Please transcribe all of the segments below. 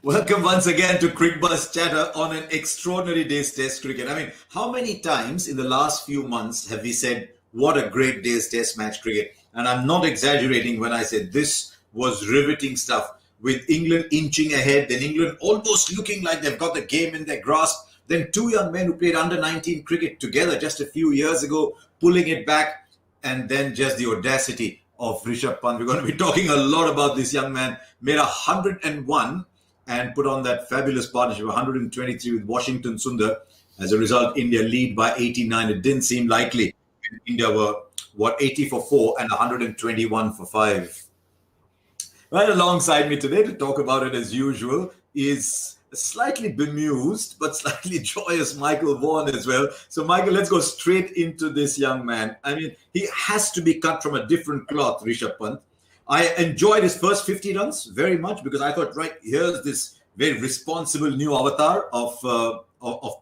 Welcome once again to Cricbuzz chatter on an extraordinary day's test cricket. I mean, how many times in the last few months have we said, what a great day's test match cricket? And I'm not exaggerating when I said this was riveting stuff, with England inching ahead, then England almost looking like they've got the game in their grasp. Then two young men who played under 19 cricket together just a few years ago, pulling it back, and then just the audacity of Rishabh Pant. We're going to be talking a lot about this young man. Made 101 and put on that fabulous partnership, 123 with Washington Sundar. As a result, India lead by 89. It didn't seem likely. India were, 80 for 4 and 121 for 5. Right alongside me today to talk about it as usual is a slightly bemused but slightly joyous Michael Vaughan as well. So, Michael, let's go straight into this young man. I mean, he has to be cut from a different cloth, Rishabh Pant. I enjoyed his first 50 runs very much because I thought, right, here's this very responsible new avatar of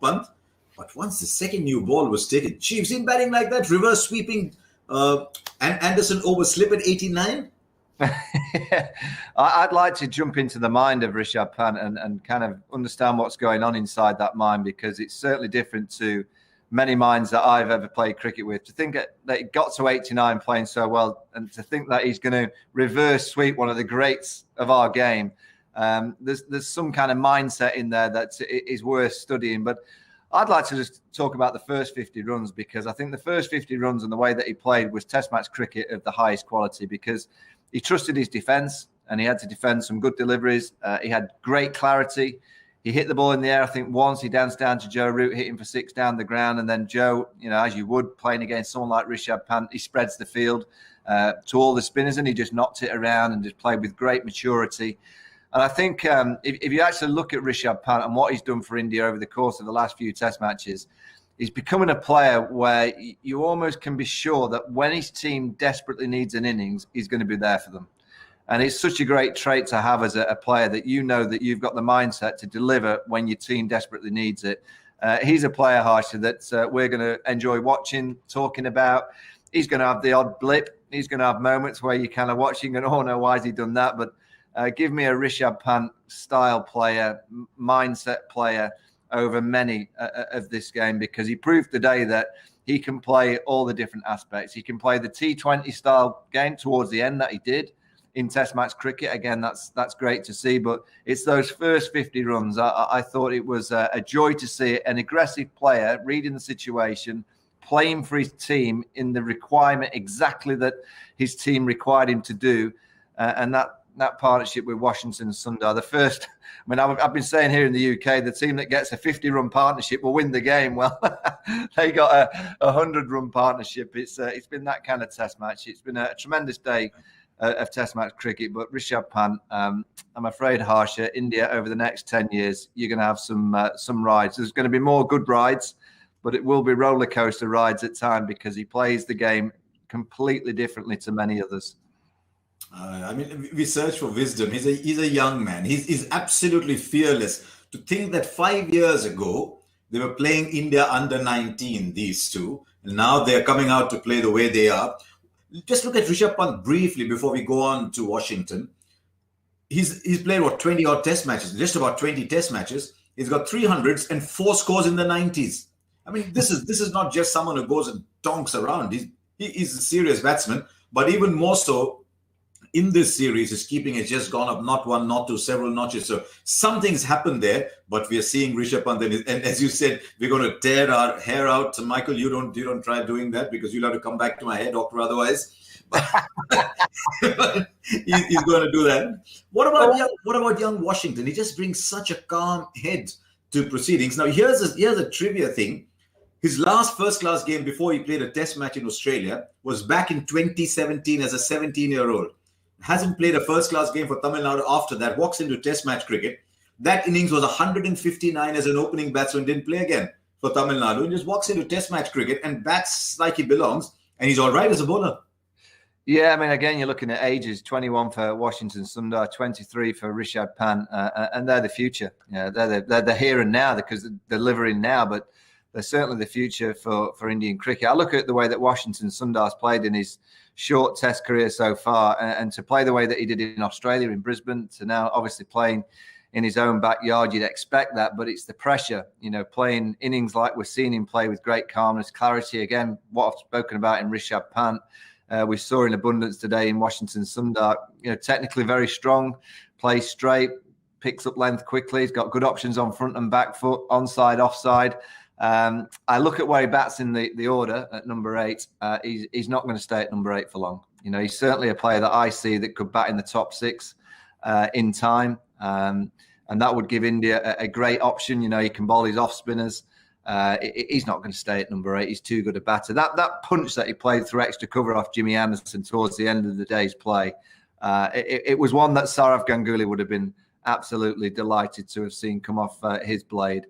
Pant. But once the second new ball was taken, Chiefs in batting like that, reverse sweeping and Anderson over slip at 89. I'd like to jump into the mind of Rishabh Pant and kind of understand what's going on inside that mind, because it's certainly different to many minds that I've ever played cricket with. To think that he got to 89 playing so well, and to think that he's going to reverse sweep one of the greats of our game, there's some kind of mindset in there that is worth studying. But I'd like to just talk about the first 50 runs, because I think the first 50 runs and the way that he played was test match cricket of the highest quality, because he trusted his defence and he had to defend some good deliveries. He had great clarity. He hit the ball in the air, I think, once. He danced down to Joe Root, hit him for 6 down the ground. And then Joe, as you would, playing against someone like Rishabh Pant, he spreads the field to all the spinners, and he just knocked it around and just played with great maturity. And I think if you actually look at Rishabh Pant and what he's done for India over the course of the last few test matches, he's becoming a player where you almost can be sure that when his team desperately needs an innings, he's going to be there for them. And it's such a great trait to have as a player, that that you've got the mindset to deliver when your team desperately needs it. He's a player, Harsha, that we're going to enjoy watching, talking about. He's going to have the odd blip. He's going to have moments where you're kind of watching and, oh no, why has he done that? But give me a Rishabh Pant style player, mindset player over many of this game, because he proved today that he can play all the different aspects. He can play the T20 style game towards the end that he did in test match cricket. Again, that's great to see, but it's those first 50 runs. I thought it was a joy to see an aggressive player reading the situation, playing for his team in the requirement exactly that his team required him to do, and that partnership with Washington and Sundar. The first, I've been saying here in the UK, the team that gets a 50-run partnership will win the game. Well, they got a 100-run partnership. It's been that kind of test match. It's been a tremendous day of test match cricket. But Rishabh Pant, I'm afraid, Harsha, India over the next 10 years, you're going to have some rides. There's going to be more good rides, but it will be roller coaster rides at time, because he plays the game completely differently to many others. We search for wisdom. He's a young man. He's absolutely fearless. To think that 5 years ago, they were playing India under 19, these two, and now they're coming out to play the way they are. Just look at Rishabh Pant briefly before we go on to Washington. He's played, 20-odd test matches, just about 20 test matches. He's got 300s and 4 scores in the 90s. This is not just someone who goes and donks around. He's a serious batsman, but even more so, in this series, his keeping has just gone up, not one, not two, several notches. So something's happened there, but we are seeing Rishabh Pant. And as you said, we're going to tear our hair out. So Michael, you don't try doing that, because you'll have to come back to my hair doctor otherwise. But he's going to do that. What about young Washington? He just brings such a calm head to proceedings. Now, here's a trivia thing. His last first-class game before he played a test match in Australia was back in 2017 as a 17-year-old. Hasn't played a first-class game for Tamil Nadu after that, walks into test match cricket. That innings was 159 as an opening batsman, didn't play again for Tamil Nadu, and just walks into test match cricket and bats like he belongs, and he's all right as a bowler. Yeah, again, you're looking at ages, 21 for Washington Sundar, 23 for Rishabh Pant, and they're the future. They're the here and now, because they're delivering now, but they're certainly the future for Indian cricket. I look at the way that Washington Sundar's played in his short test career so far, and to play the way that he did in Australia, in Brisbane, to now obviously playing in his own backyard. You'd expect that, but it's the pressure, playing innings like we're seeing him play with great calmness, clarity. Again, what I've spoken about in Rishabh Pant, we saw in abundance today in Washington Sundar. Technically very strong, plays straight, picks up length quickly. He's got good options on front and back foot, onside, offside. I look at where he bats in the order at number 8. He's not going to stay at number 8 for long. He's certainly a player that I see that could bat in the top 6 in time. And that would give India a great option. He can bowl his off spinners. He's not going to stay at number 8. He's too good a batter. That punch that he played through extra cover off Jimmy Anderson towards the end of the day's play, it was one that Sourav Ganguly would have been absolutely delighted to have seen come off his blade.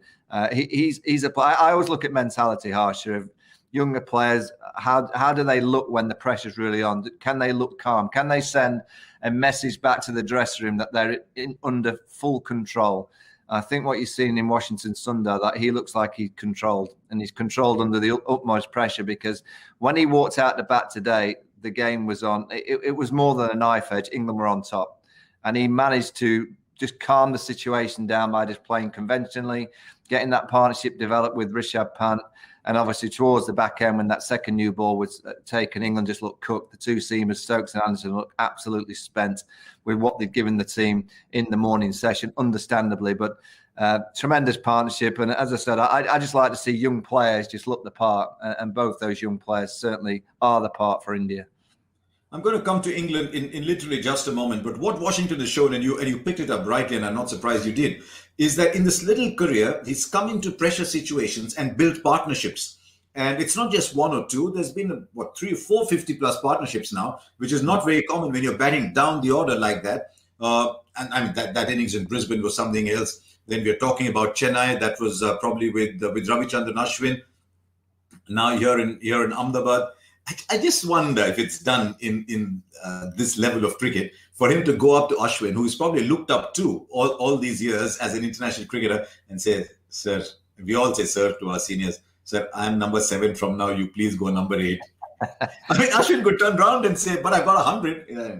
He's a player. I always look at mentality, Harsha, of younger players. How do they look when the pressure's really on? Can they look calm? Can they send a message back to the dressing room that they're under full control? I think what you're seeing in Washington Sundar, that he looks like he's controlled, and he's controlled under the utmost pressure, because when he walked out the bat today, the game was on. It was more than a knife edge. England were on top, and he managed to just calm the situation down by just playing conventionally, getting that partnership developed with Rishabh Pant. And obviously towards the back end, when that second new ball was taken, England just looked cooked. The two seamers, Stokes and Anderson, looked absolutely spent with what they'd given the team in the morning session, understandably. But tremendous partnership. And as I said, I just like to see young players just look the part. And both those young players certainly are the part for India. I'm going to come to England in literally just a moment. But what Washington has shown, and you picked it up rightly, and I'm not surprised you did, is that in this little career, he's come into pressure situations and built partnerships. And it's not just one or two. There's been, 3 or 4 50-plus partnerships now, which is not very common when you're batting down the order like that. And I mean, that innings in Brisbane was something else. Then we're talking about Chennai. That was probably with Ravichandran Ashwin. Now here in Ahmedabad. I just wonder if it's done in this level of cricket for him to go up to Ashwin, who's probably looked up to all these years as an international cricketer, and say, "Sir," we all say "sir" to our seniors. "Sir, I'm number 7 from now. You please go number 8." I mean, Ashwin could turn around and say, "But I got 100." Yeah,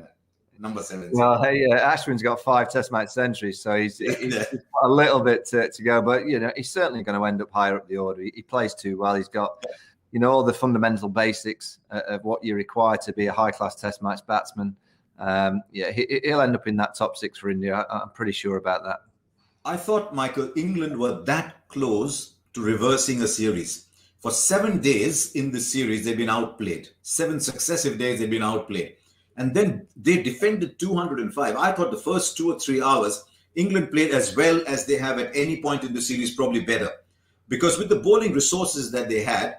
number 7. Well, hey, Ashwin's got 5 Test match centuries, so he's got a little bit to go. But he's certainly going to end up higher up the order. He plays too well. He's got all the fundamental basics of what you require to be a high-class Test match batsman. He'll end up in that top 6 for India. I'm pretty sure about that. I thought, Michael, England were that close to reversing a series. For 7 days in this series, they've been outplayed. 7 successive days, they've been outplayed. And then they defended 205. I thought the first 2 or 3 hours, England played as well as they have at any point in the series, probably better. Because with the bowling resources that they had,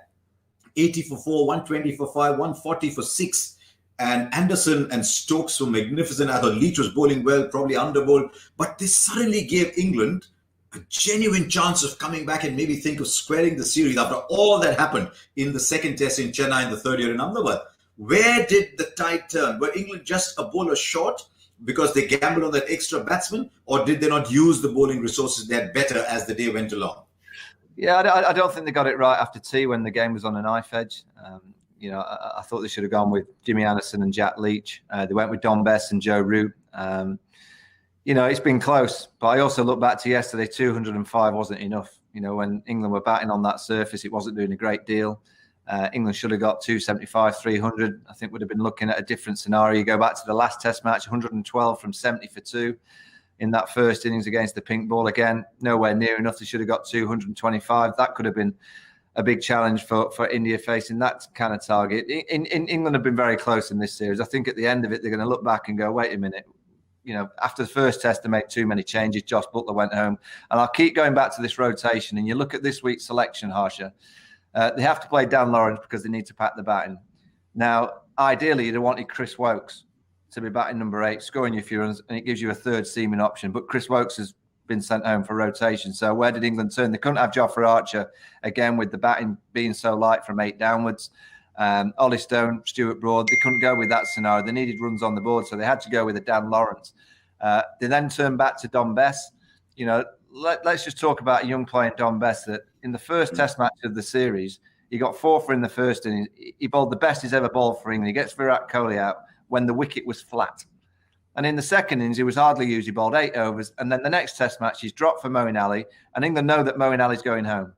80 for 4, 120 for 5, 140 for 6. And Anderson and Stokes were magnificent. I thought Leach was bowling well, probably underbowled. But they suddenly gave England a genuine chance of coming back and maybe think of squaring the series after all that happened in the second test in Chennai and the third year in Ahmedabad. Where did the tide turn? Were England just a bowler short because they gambled on that extra batsman? Or did they not use the bowling resources they had better as the day went along? Yeah, I don't think they got it right after tea when the game was on a knife edge. I thought they should have gone with Jimmy Anderson and Jack Leach. They went with Don Bess and Joe Root. It's been close. But I also look back to yesterday, 205 wasn't enough. When England were batting on that surface, it wasn't doing a great deal. England should have got 275, 300. I think would have been looking at a different scenario. You go back to the last Test match, 112 from 70 for 2. In that first innings against the pink ball, again, nowhere near enough. They should have got 225. That could have been a big challenge for India facing that kind of target. England have been very close in this series. I think at the end of it, they're going to look back and go, wait a minute. After the first test, they made too many changes. Josh Butler went home. And I'll keep going back to this rotation. And you look at this week's selection, Harsha. They have to play Dan Lawrence because they need to pack the batting. Now, ideally, you'd have wanted Chris Woakes to be batting number 8, scoring you a few runs, and it gives you a third seaming option. But Chris Woakes has been sent home for rotation. So where did England turn? They couldn't have Jofra Archer, again, with the batting being so light from 8 downwards. Ollie Stone, Stuart Broad, they couldn't go with that scenario. They needed runs on the board, so they had to go with a Dan Lawrence. They then turned back to Don Bess. Let's just talk about a young player, Don Bess, that in the first Test match of the series, he got 4 for in the first inning. He bowled the best he's ever bowled for England. He gets Virat Kohli out when the wicket was flat. And in the second innings, he was hardly used. He bowled 8 overs. And then the next test match, he's dropped for Moeen Ali. And England know that Moeen Ali's going home.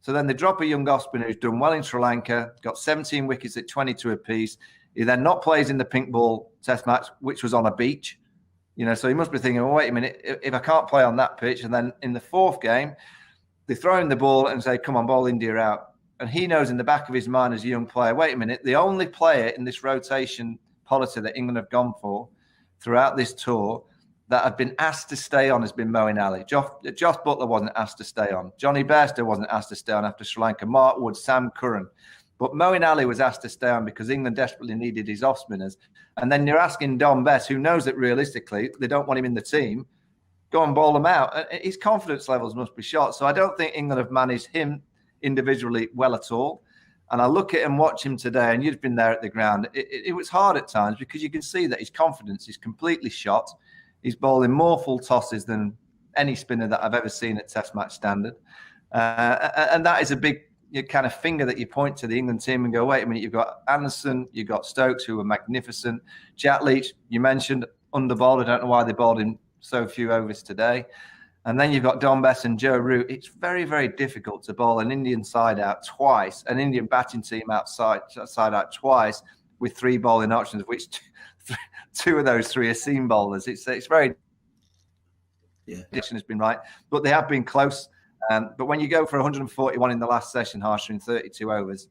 So then they drop a young off-spinner who's done well in Sri Lanka, got 17 wickets at 22 apiece. He then not plays in the pink ball test match, which was on a beach. So he must be thinking, well, wait a minute, if I can't play on that pitch, and then in the fourth game, they throw in the ball and say, come on, bowl India out. And he knows in the back of his mind as a young player, wait a minute, the only player in this rotation policy that England have gone for throughout this tour that have been asked to stay on has been Moeen Ali. Josh Buttler wasn't asked to stay on. Johnny Bairstow wasn't asked to stay on after Sri Lanka. Mark Wood, Sam Curran. But Moeen Ali was asked to stay on because England desperately needed his off-spinners. And then you're asking Dom Bess, who knows that realistically they don't want him in the team, go and bowl him out. And his confidence levels must be shot. So I don't think England have managed him individually well at all. And I look at him, watch him today, and you've been there at the ground. It was hard at times because you can see that his confidence is completely shot. He's bowling more full tosses than any spinner that I've ever seen at Test match standard. And that is a big kind of finger that you point to the England team and go, wait a minute, you've got Anderson, you've got Stokes, who are magnificent. Jack Leach, you mentioned, underbowled. I don't know why they bowled in so few overs today. And then you've got Don Bess and Joe Root. It's very, very difficult to bowl an Indian side out twice, an Indian batting team side out twice with 3 bowling options, which 2 of those 3 are seam bowlers. It's very has been right, but they have been close. But when you go for 141 in the last session, Harsha, in 32 overs,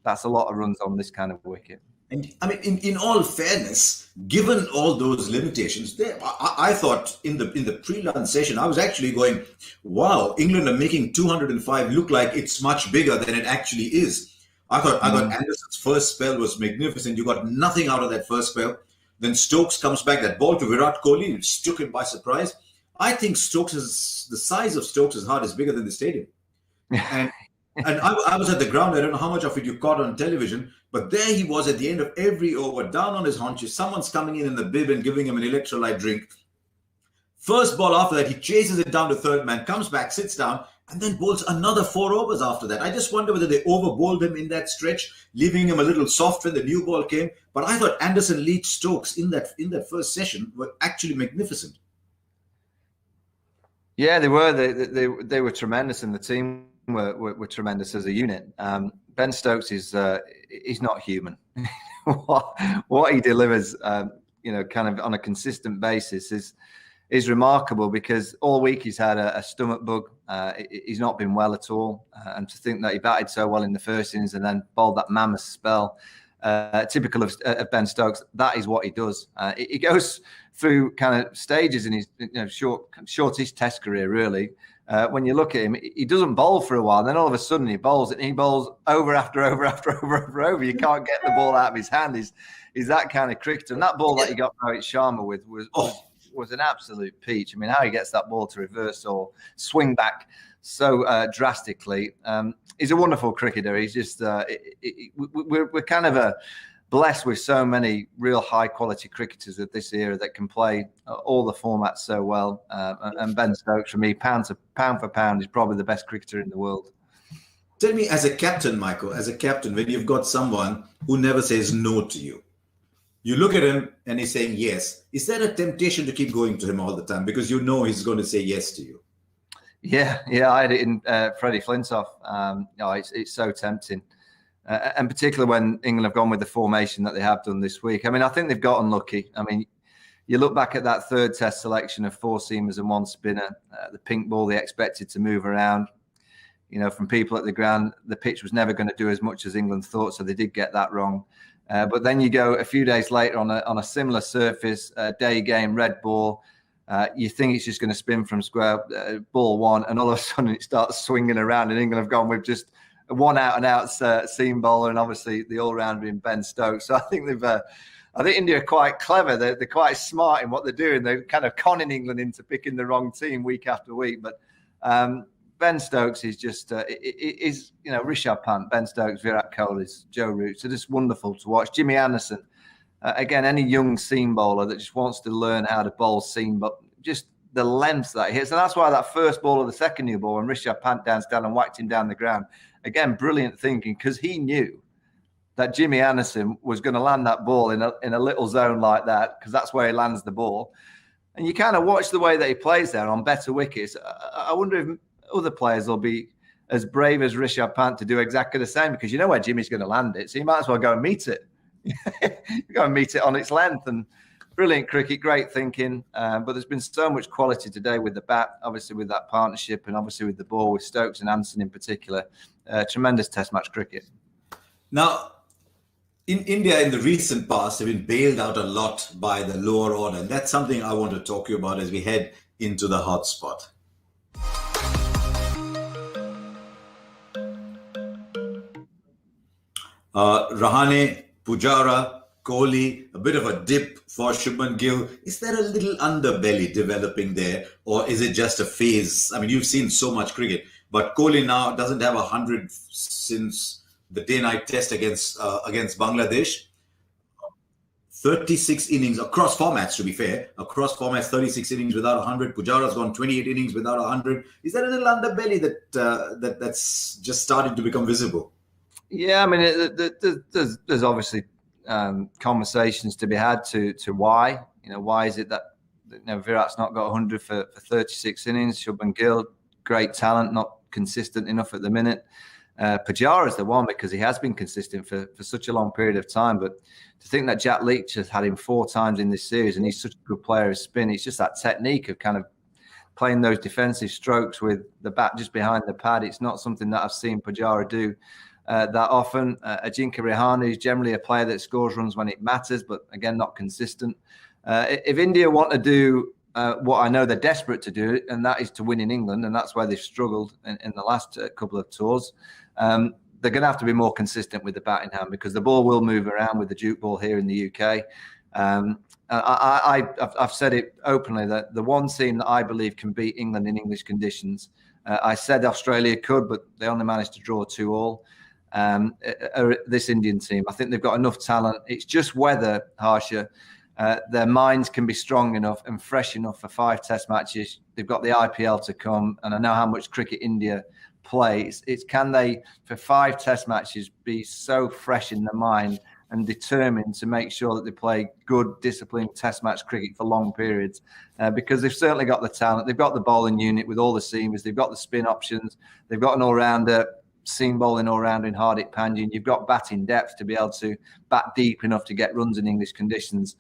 that's a lot of runs on this kind of wicket. And I mean, in all fairness, given all those limitations, I thought in the pre-lunch session, I was actually going, wow, England are making 205 look like it's much bigger than it actually is. I thought Anderson's first spell was magnificent. You got nothing out of that first spell. Then Stokes comes back, that ball to Virat Kohli, which took him by surprise. I think the size of Stokes' heart is bigger than the stadium. And I was at the ground. I don't know how much of it you caught on television, but there he was at the end of every over, down on his haunches. Someone's coming in the bib and giving him an electrolyte drink. First ball after that, he chases it down to third man, comes back, sits down, and then bowls another 4 overs after that. I just wonder whether they over-bowled him in that stretch, leaving him a little soft when the new ball came. But I thought Anderson, Leach, Stokes in that first session were actually magnificent. Yeah, they were. They were tremendous, and the team were tremendous as a unit. Ben Stokes is he's not human. what he delivers, kind of on a consistent basis is remarkable, because all week he's had a stomach bug. He's not been well at all, and to think that he batted so well in the first innings and then bowled that mammoth spell, typical of Ben Stokes. That is what he does. He goes through kind of stages in his shortish Test career, really. When you look at him, he doesn't bowl for a while. Then all of a sudden he bowls, and he bowls over after over after over. You can't get the ball out of his hand. He's that kind of cricketer. And that ball that he got Rohit Sharma with was an absolute peach. I mean, how he gets that ball to reverse or swing back so drastically. He's a wonderful cricketer. He's just we're kind of blessed with so many real high quality cricketers of this era that can play all the formats so well. And Ben Stokes, for me, pound for pound, is probably the best cricketer in the world. Tell me, as a captain, Michael, when you've got someone who never says no to you, you look at him and he's saying yes. Is that a temptation to keep going to him all the time, because you know he's going to say yes to you? Yeah, I had it in Freddie Flintoff. It's so tempting. And particularly when England have gone with the formation that they have done this week. I mean, I think they've got unlucky. I mean, you look back at that third Test selection of 4 seamers and 1 spinner, the pink ball they expected to move around. From people at the ground, the pitch was never going to do as much as England thought, so they did get that wrong. But then you go a few days later on a similar surface, day game, red ball. You think it's just going to spin from square, ball 1, and all of a sudden it starts swinging around, and England have gone with just one out-and-out seam bowler, and obviously the all-rounder in Ben Stokes. So I think India are quite clever. They're quite smart in what they're doing. They're kind of conning England into picking the wrong team week after week. But Ben Stokes is just Rishabh Pant, Ben Stokes, Virat Kohli, Joe Root. So just wonderful to watch. Jimmy Anderson, again, any young seam bowler that just wants to learn how to bowl seam, but just the length that he hits. And that's why that first ball of the second new ball, when Rishabh Pant danced down and whacked him down the ground, again, brilliant thinking, because he knew that Jimmy Anderson was going to land that ball in a little zone like that, because that's where he lands the ball. And you kind of watch the way that he plays there on better wickets. I wonder if other players will be as brave as Rishabh Pant to do exactly the same, because you know where Jimmy's going to land it. So you might as well go and meet it. Go and meet it on its length. And brilliant cricket, great thinking. But there's been so much quality today with the bat, obviously with that partnership, and obviously with the ball, with Stokes and Anderson in particular. Tremendous test match cricket. Now, in India, in the recent past, have been bailed out a lot by the lower order. And that's something I want to talk to you about as we head into the hot spot. Rahane, Pujara, Kohli, a bit of a dip for Shubman Gill. Is there a little underbelly developing there, or is it just a phase? I mean, you've seen so much cricket, but Kohli now doesn't have 100 since the day-night test against Bangladesh. 36 innings across formats, to be fair. Across formats, 36 innings without 100. Pujara's gone 28 innings without 100. Is there a little underbelly that's just starting to become visible? Yeah, I mean, there's obviously conversations to be had to why. Why is it that Virat's not got 100 for 36 innings? Shubman Gill, great talent, not consistent enough at the minute. Pujara's the one, because he has been consistent for such a long period of time. But to think that Jack Leach has had him 4 times in this series, and he's such a good player of spin, it's just that technique of kind of playing those defensive strokes with the bat just behind the pad. It's not something that I've seen Pujara do that often. Ajinkya Rahane is generally a player that scores runs when it matters, but again, not consistent. If India want to do what I know they're desperate to do, and that is to win in England, and that's where they've struggled in the last couple of tours, they're going to have to be more consistent with the batting hand, because the ball will move around with the Duke ball here in the UK. I've said it openly that the one team that I believe can beat England in English conditions, I said Australia could, but they only managed to draw 2-2. This Indian team, I think they've got enough talent. It's just whether, Harsha, their minds can be strong enough and fresh enough for 5 test matches. They've got the IPL to come, and I know how much cricket India plays. It's can they, for 5 test matches, be so fresh in their mind and determined to make sure that they play good, disciplined test match cricket for long periods, because they've certainly got the talent. They've got the bowling unit with all the seamers. They've got the spin options. They've got an all-rounder, seam bowling all-rounder in Hardik Pandya. You've got batting depth to be able to bat deep enough to get runs in English conditions.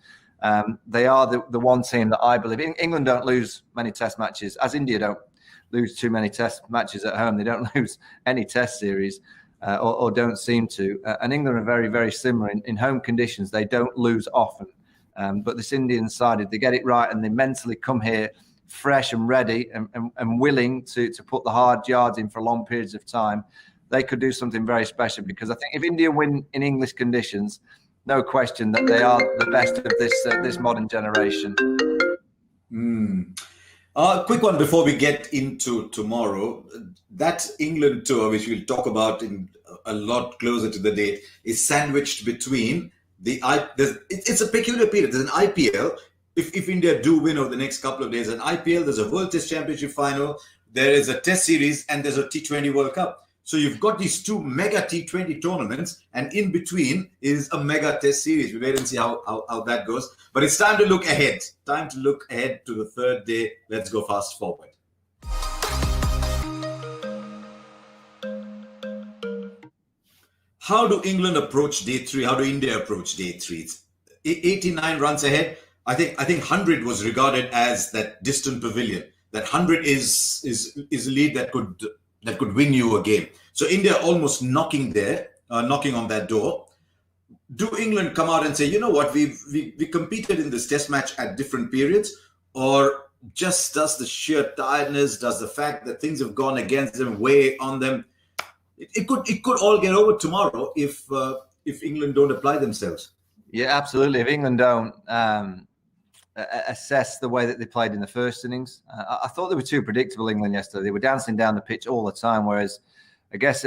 They are the one team that I believe. England don't lose many test matches, as India don't lose too many test matches at home. They don't lose any test series, or don't seem to. And England are very, very similar. In home conditions, they don't lose often. But this Indian side, if they get it right and they mentally come here fresh and ready and willing to put the hard yards in for long periods of time, they could do something very special. Because I think if India win in English conditions, no question that they are the best of this modern generation. Quick one before we get into tomorrow. That England tour, which we'll talk about in a lot closer to the date, is sandwiched between it's a peculiar period. There's an IPL. If India do win over the next couple of days, an IPL, there's a World Test Championship final, there is a Test Series, and there's a T20 World Cup. So you've got these 2 mega T20 tournaments, and in between is a mega Test Series. We wait and see how that goes. But it's time to look ahead. Time to look ahead to the 3rd day. Let's go fast forward. How do England approach day 3? How do India approach day 3? It's 89 runs ahead. I think 100 was regarded as that distant pavilion. That 100 is a lead that could win you a game. So India almost knocking on that door. Do England come out and say, you know what, we competed in this test match at different periods, or just does the sheer tiredness, does the fact that things have gone against them weigh on them? It could all get over tomorrow if England don't apply themselves. Yeah, absolutely. If England don't assess the way that they played in the first innings, I thought they were too predictable, England, yesterday. They were dancing down the pitch all the time, whereas I guess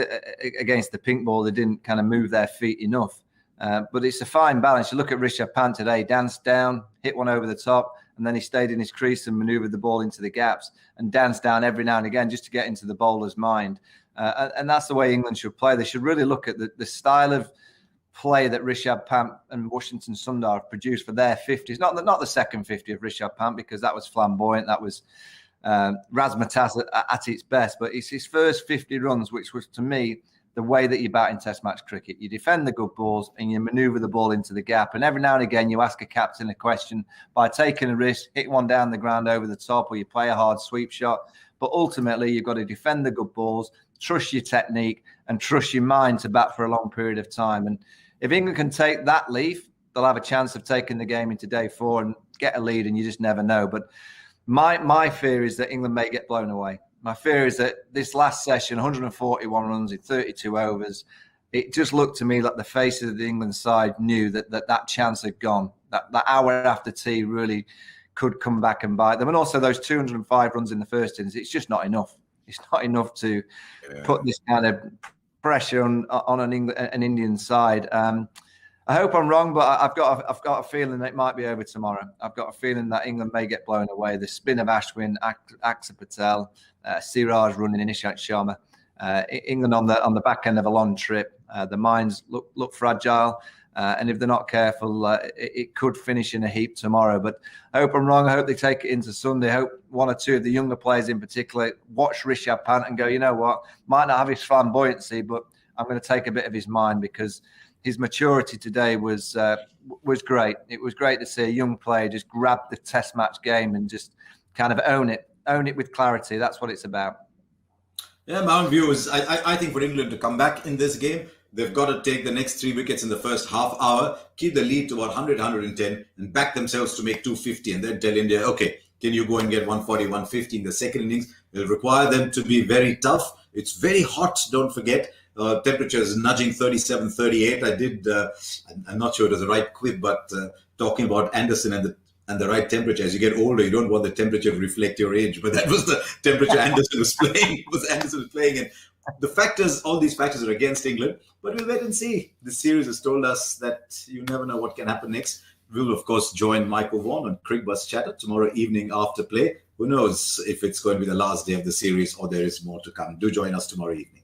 against the pink ball, they didn't kind of move their feet enough. But it's a fine balance. You look at Rishabh Pant today, danced down, hit one over the top, and then he stayed in his crease and manoeuvred the ball into the gaps and danced down every now and again just to get into the bowler's mind. And that's the way England should play. They should really look at the style of play that Rishabh Pant and Washington Sundar have produced for their 50s. Not the second 50 of Rishabh Pant, because that was flamboyant. That was razzmatazz at its best. But it's his first 50 runs, which was, to me, the way that you bat in Test match cricket. You defend the good balls and you manoeuvre the ball into the gap. And every now and again, you ask a captain a question by taking a risk, hit one down the ground over the top, or you play a hard sweep shot. But ultimately, you've got to defend the good balls, trust your technique, and trust your mind to bat for a long period of time. And if England can take that leaf, they'll have a chance of taking the game into day 4 and get a lead, and you just never know. But my fear is that England may get blown away. My fear is that this last session, 141 runs in 32 overs, it just looked to me like the faces of the England side knew that chance had gone. That hour after tea really could come back and bite them. And also those 205 runs in the first innings, it's just not enough. It's not enough to put this kind of pressure on an Indian side. I hope I'm wrong, but I've got a feeling that it might be over tomorrow. I've got a feeling that England may get blown away. The spin of Ashwin, Akshar Patel, Siraj running in Ishant Sharma. England on the back end of a long trip. The minds look fragile, and if they're not careful, it could finish in a heap tomorrow. But I hope I'm wrong. I hope they take it into Sunday. I hope one or two of the younger players in particular watch Rishabh Pant and go, you know what, might not have his flamboyancy, but I'm going to take a bit of his mind, because his maturity today was great. It was great to see a young player just grab the Test match game and just kind of own it with clarity. That's what it's about. Yeah, my own view is I think for England to come back in this game, they've got to take the next 3 wickets in the first half hour, keep the lead to about 100, 110, and back themselves to make 250, and then tell India, okay, can you go and get 140, 150 in the second innings? It'll require them to be very tough. It's very hot, don't forget. Temperature is nudging 37, 38. I'm not sure it was the right quip, but talking about Anderson and the right temperature. As you get older, you don't want the temperature to reflect your age, but that was the temperature Anderson was playing. And all these factors are against England, but we'll wait and see. The series has told us that you never know what can happen next. We'll, of course, join Michael Vaughan on Cricbuzz Chatter tomorrow evening after play. Who knows if it's going to be the last day of the series or there is more to come. Do join us tomorrow evening.